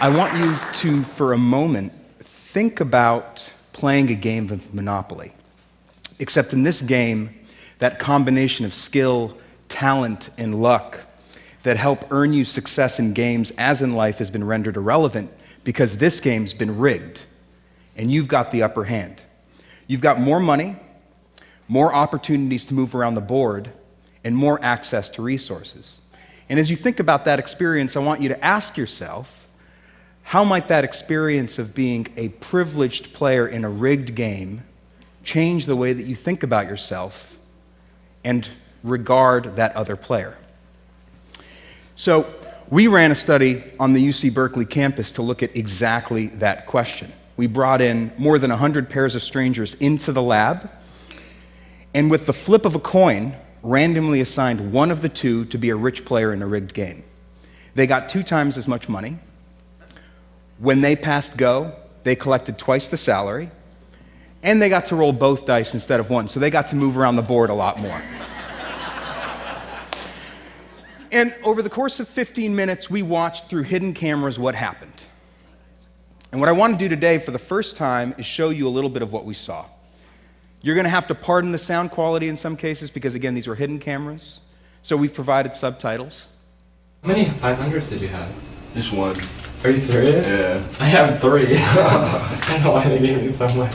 I want you to, for a moment, think about playing a game of Monopoly. Except in this game, that combination of skill, talent, and luck that help earn you success in games as in life has been rendered irrelevant because this game's been rigged, and you've got the upper hand. You've got more money, more opportunities to move around the board, and more access to resources. And as you think about that experience, I want you to ask yourself, how might that experience of being a privileged player in a rigged game change the way that you think about yourself and regard that other player? So we ran a study on the UC Berkeley campus to look at exactly that question. We brought in more than 100 pairs of strangers into the lab, and with the flip of a coin, randomly assigned one of the two to be a rich player in a rigged game. They got 2 times as much money. When they passed go, they collected twice the salary, and they got to roll both dice instead of one, so they got to move around the board a lot more. And over the course of 15 minutes, we watched through hidden cameras what happened. And what I want to do today for the first time is show you a little bit of what we saw. You're going to have to pardon the sound quality in some cases because, again, these were hidden cameras, so we've provided subtitles. How many 500s did you have? Just one. Are you serious? Yeah. I have 3. I don't know why they gave me so much.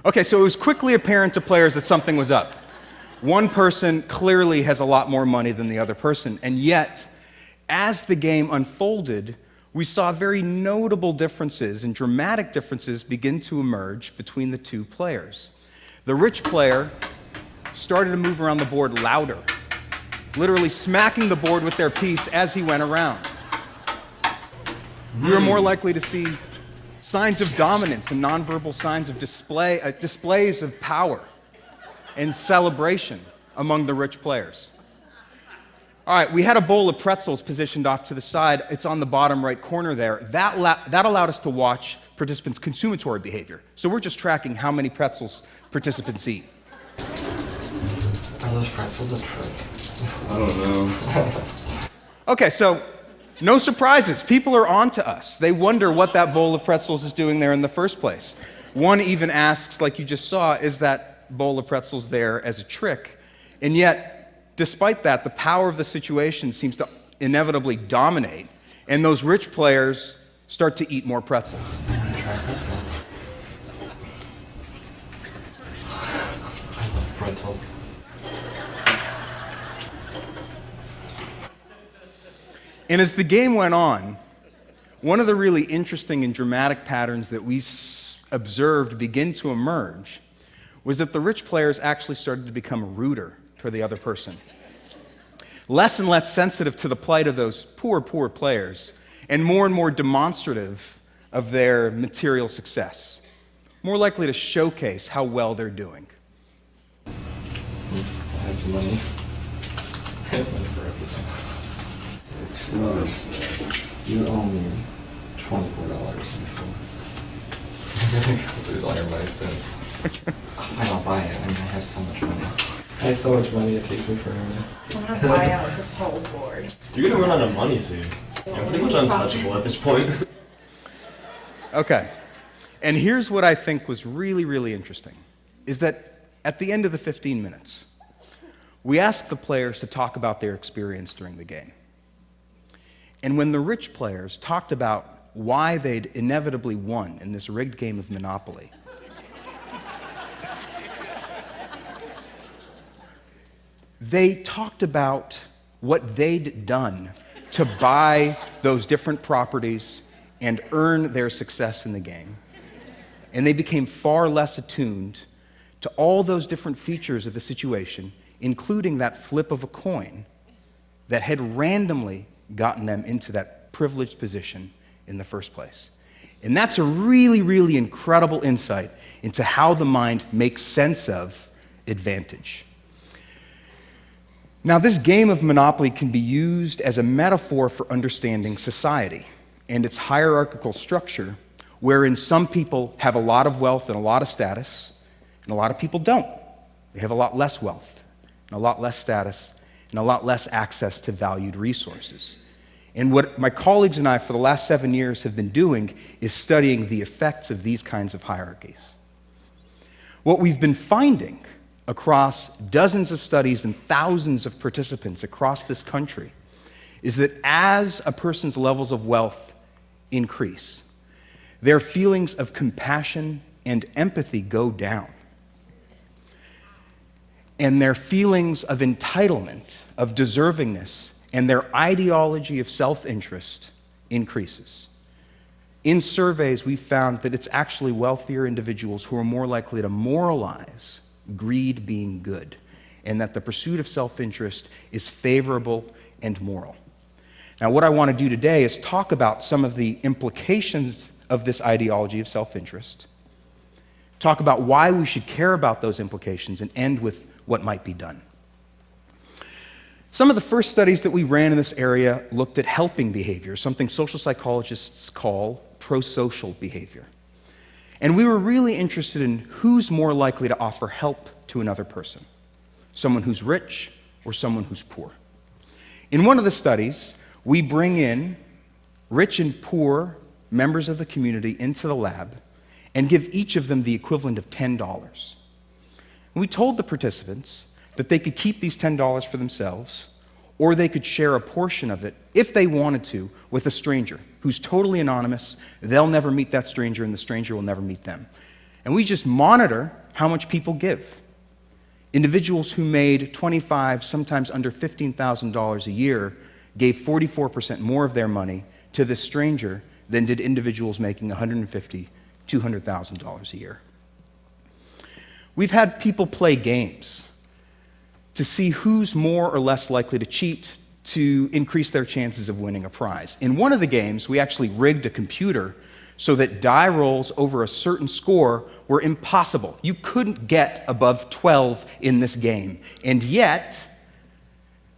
Okay, so it was quickly apparent to players that something was up. One person clearly has a lot more money than the other person, and yet, as the game unfolded, we saw very notable differences and dramatic differences begin to emerge between the two players. The rich player started to move around the board louder, literally smacking the board with their piece as he went around. We were more likely to see signs of dominance and nonverbal signs of displays of power and celebration among the rich players. All right, we had a bowl of pretzels positioned off to the side. It's on the bottom right corner there. That allowed us to watch participants' consumatory behavior. So we're just tracking how many pretzels participants eat. Are those pretzels a trick? I don't know. Okay, so no surprises. People are on to us. They wonder what that bowl of pretzels is doing there in the first place. One even asks, like you just saw, is that bowl of pretzels there as a trick? And yet, despite that, the power of the situation seems to inevitably dominate, and those rich players start to eat more pretzels. I'm gonna try pretzels. I love pretzels. And as the game went on, one of the really interesting and dramatic patterns that we observed begin to emerge was that the rich players actually started to become ruder toward the other person. Less and less sensitive to the plight of those poor players, and more demonstrative of their material success. More likely to showcase how well they're doing. I have some money. I have money for everything. You owe me $24 before. Lose all your money soon. I'll buy it. I mean, I have so much money. I have so much money, it takes me forever. I'm gonna buy out this whole board. You're gonna run out of money soon. I'm pretty much untouchable at this point. Okay, and here's what I think was really interesting, is that at the end of the 15 minutes, we asked the players to talk about their experience during the game. And when the rich players talked about why they'd inevitably won in this rigged game of Monopoly, they talked about what they'd done to buy those different properties and earn their success in the game. And they became far less attuned to all those different features of the situation, including that flip of a coin that had randomly gotten them into that privileged position in the first place. And that's a really incredible insight into how the mind makes sense of advantage. Now, this game of Monopoly can be used as a metaphor for understanding society and its hierarchical structure, wherein some people have a lot of wealth and a lot of status, and a lot of people don't. They have a lot less wealth, and a lot less status, and a lot less access to valued resources. And what my colleagues and I for the last 7 years have been doing is studying the effects of these kinds of hierarchies. What we've been finding across dozens of studies and thousands of participants across this country is that as a person's levels of wealth increase, their feelings of compassion and empathy go down. And their feelings of entitlement, of deservingness, and their ideology of self-interest increases. In surveys, we've found that it's actually wealthier individuals who are more likely to moralize greed being good, and that the pursuit of self-interest is favorable and moral. Now, what I want to do today is talk about some of the implications of this ideology of self-interest, talk about why we should care about those implications, and end with what might be done. Some of the first studies that we ran in this area looked at helping behavior, something social psychologists call prosocial behavior. And we were really interested in who's more likely to offer help to another person, someone who's rich or someone who's poor. In one of the studies, we bring in rich and poor members of the community into the lab and give each of them the equivalent of $10. And we told the participants that they could keep these $10 for themselves, or they could share a portion of it, if they wanted to, with a stranger who's totally anonymous. They'll never meet that stranger, and the stranger will never meet them. And we just monitor how much people give. Individuals who made $25,000, sometimes under $15,000 a year, gave 44% more of their money to this stranger than did individuals making $150,000, $200,000 a year. We've had people play games to see who's more or less likely to cheat to increase their chances of winning a prize. In one of the games, we actually rigged a computer so that die rolls over a certain score were impossible. You couldn't get above 12 in this game. And yet,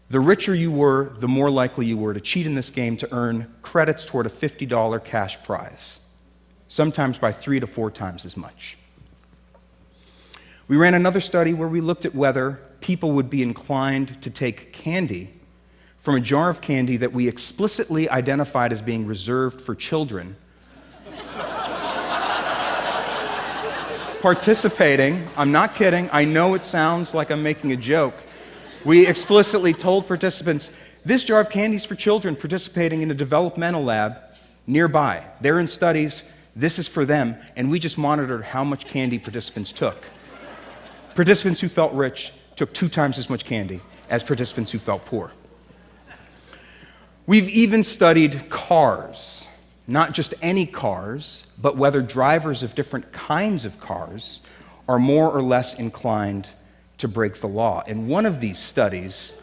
the richer you were, the more likely you were to cheat in this game to earn credits toward a $50 cash prize, sometimes by 3 to 4 times as much. We ran another study where we looked at whether people would be inclined to take candy from a jar of candy that we explicitly identified as being reserved for children, participating. I'm not kidding. I know it sounds like I'm making a joke. We explicitly told participants, this jar of candy is for children participating in a developmental lab nearby. They're in studies. This is for them. And we just monitored how much candy participants took. Participants who felt rich took 2 times as much candy as participants who felt poor. We've even studied cars, not just any cars, but whether drivers of different kinds of cars are more or less inclined to break the law. In one of these studies,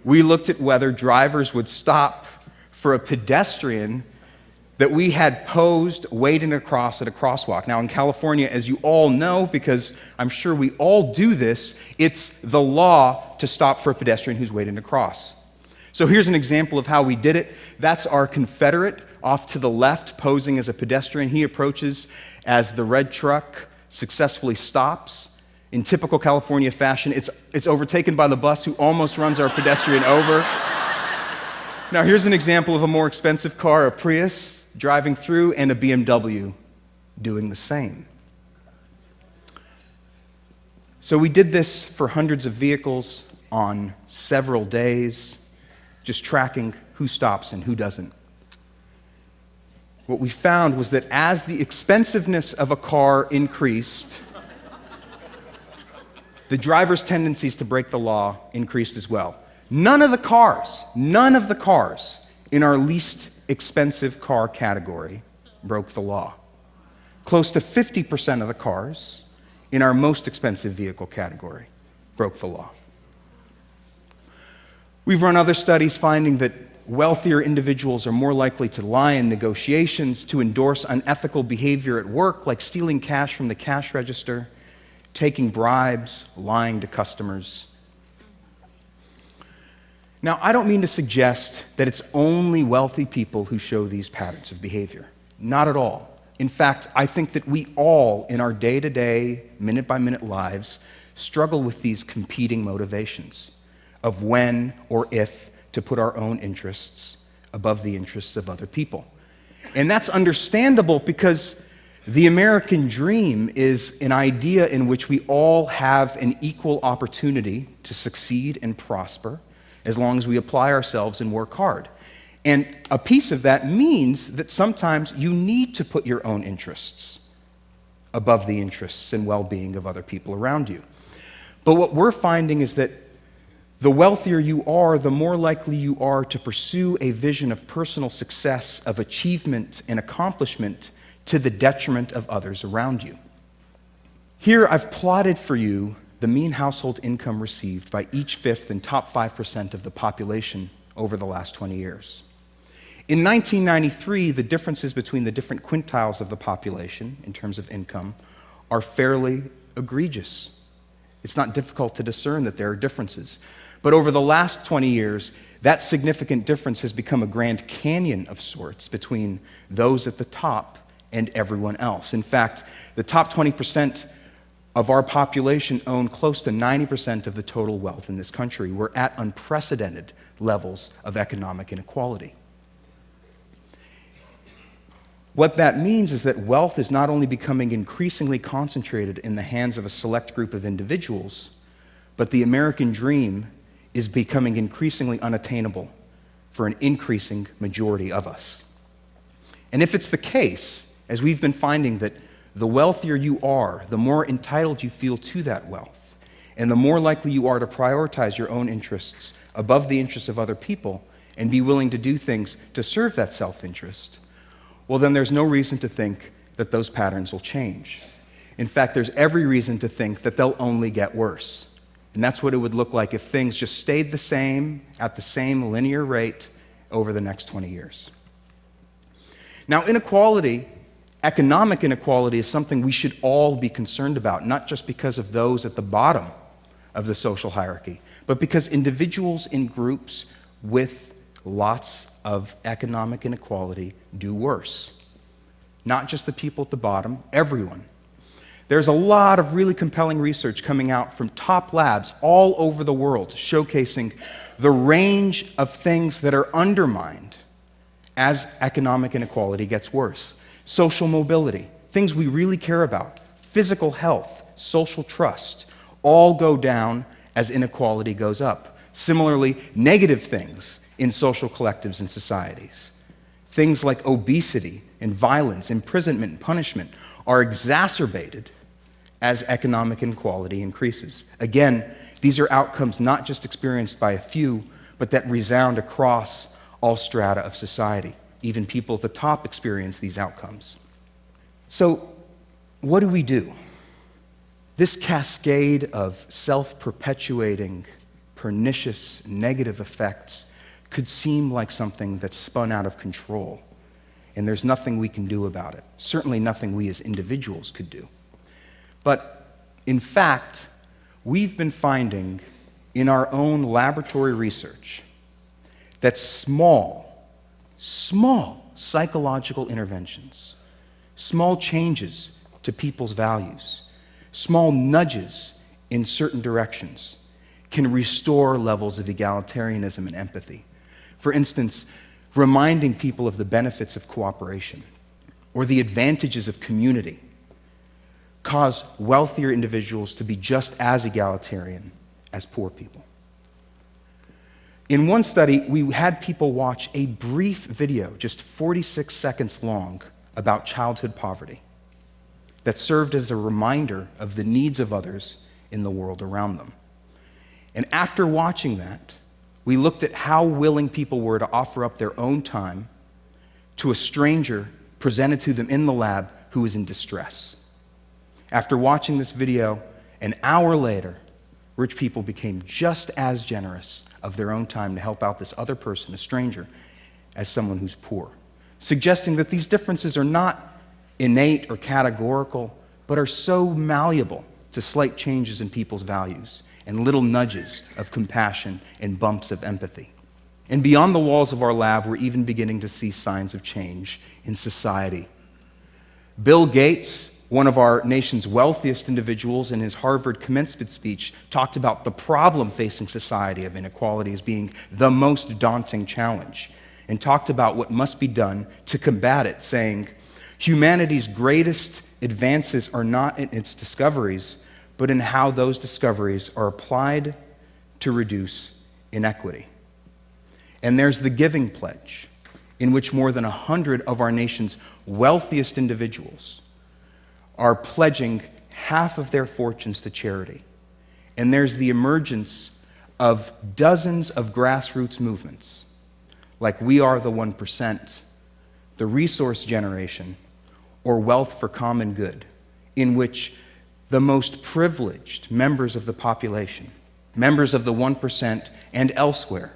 we looked at whether drivers would stop for a pedestrian that we had posed waiting across at a crosswalk. Now in California, as you all know, because I'm sure we all do this, it's the law to stop for a pedestrian who's waiting to cross. So here's an example of how we did it. That's our Confederate off to the left posing as a pedestrian. He approaches as the red truck successfully stops. In typical California fashion, it's overtaken by the bus who almost runs our pedestrian over. Now here's an example of a more expensive car, a Prius, driving through, and a BMW doing the same. So we did this for hundreds of vehicles on several days, just tracking who stops and who doesn't. What we found was that as the expensiveness of a car increased, the driver's tendencies to break the law increased as well. None of the cars in our least expensive car category broke the law. Close to 50% of the cars in our most expensive vehicle category broke the law. We've run other studies finding that wealthier individuals are more likely to lie in negotiations, to endorse unethical behavior at work, like stealing cash from the cash register, taking bribes, lying to customers. Now, I don't mean to suggest that it's only wealthy people who show these patterns of behavior. Not at all. In fact, I think that we all, in our day-to-day, minute-by-minute lives, struggle with these competing motivations of when or if to put our own interests above the interests of other people. And that's understandable because the American dream is an idea in which we all have an equal opportunity to succeed and prosper as long as we apply ourselves and work hard. And a piece of that means that sometimes you need to put your own interests above the interests and well-being of other people around you. But what we're finding is that the wealthier you are, the more likely you are to pursue a vision of personal success, of achievement and accomplishment to the detriment of others around you. Here I've plotted for you the mean household income received by each fifth and top 5% of the population over the last 20 years. In 1993, the differences between the different quintiles of the population in terms of income are fairly egregious. It's not difficult to discern that there are differences. But over the last 20 years, that significant difference has become a Grand Canyon of sorts between those at the top and everyone else. In fact, the top 20% of our population own close to 90% of the total wealth in this country. We're at unprecedented levels of economic inequality. What that means is that wealth is not only becoming increasingly concentrated in the hands of a select group of individuals, but the American dream is becoming increasingly unattainable for an increasing majority of us. And if it's the case, as we've been finding, that the wealthier you are, the more entitled you feel to that wealth, and the more likely you are to prioritize your own interests above the interests of other people and be willing to do things to serve that self-interest, well, then there's no reason to think that those patterns will change. In fact, there's every reason to think that they'll only get worse. And that's what it would look like if things just stayed the same at the same linear rate over the next 20 years. Now, inequality, economic inequality, is something we should all be concerned about, not just because of those at the bottom of the social hierarchy, but because individuals in groups with lots of economic inequality do worse. Not just the people at the bottom, everyone. There's a lot of really compelling research coming out from top labs all over the world showcasing the range of things that are undermined as economic inequality gets worse. Social mobility, things we really care about, physical health, social trust, all go down as inequality goes up. Similarly, negative things in social collectives and societies. Things like obesity and violence, imprisonment and punishment are exacerbated as economic inequality increases. Again, these are outcomes not just experienced by a few, but that resound across all strata of society. Even people at the top experience these outcomes. So, what do? This cascade of self-perpetuating, pernicious, negative effects could seem like something that's spun out of control, and there's nothing we can do about it. Certainly nothing we as individuals could do. But in fact, we've been finding in our own laboratory research that small psychological interventions, small changes to people's values, small nudges in certain directions can restore levels of egalitarianism and empathy. For instance, reminding people of the benefits of cooperation or the advantages of community cause wealthier individuals to be just as egalitarian as poor people. In one study, we had people watch a brief video, just 46 seconds long, about childhood poverty that served as a reminder of the needs of others in the world around them. And after watching that, we looked at how willing people were to offer up their own time to a stranger presented to them in the lab who was in distress. After watching this video, an hour later, rich people became just as generous of their own time to help out this other person, a stranger, as someone who's poor, suggesting that these differences are not innate or categorical, but are so malleable to slight changes in people's values and little nudges of compassion and bumps of empathy. And beyond the walls of our lab, we're even beginning to see signs of change in society. Bill Gates, one of our nation's wealthiest individuals, in his Harvard commencement speech, talked about the problem facing society of inequality as being the most daunting challenge. and talked about what must be done to combat it, saying, humanity's greatest advances are not in its discoveries, but in how those discoveries are applied to reduce inequity. And there's the Giving Pledge, in which more than 100 of our nation's wealthiest individuals are pledging half of their fortunes to charity. And there's the emergence of dozens of grassroots movements, like We Are the 1%, the Resource Generation, or Wealth for Common Good, in which the most privileged members of the population, members of the 1% and elsewhere,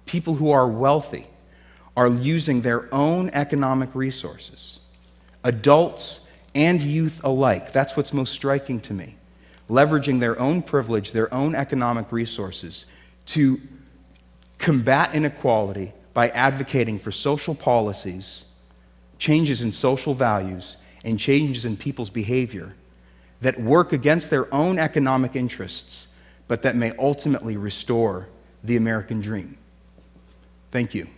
people who are wealthy, are using their own economic resources, adults and youth alike. That's what's most striking to me. Leveraging their own privilege, their own economic resources to combat inequality by advocating for social policies, changes in social values, and changes in people's behavior that work against their own economic interests, but that may ultimately restore the American dream. Thank you.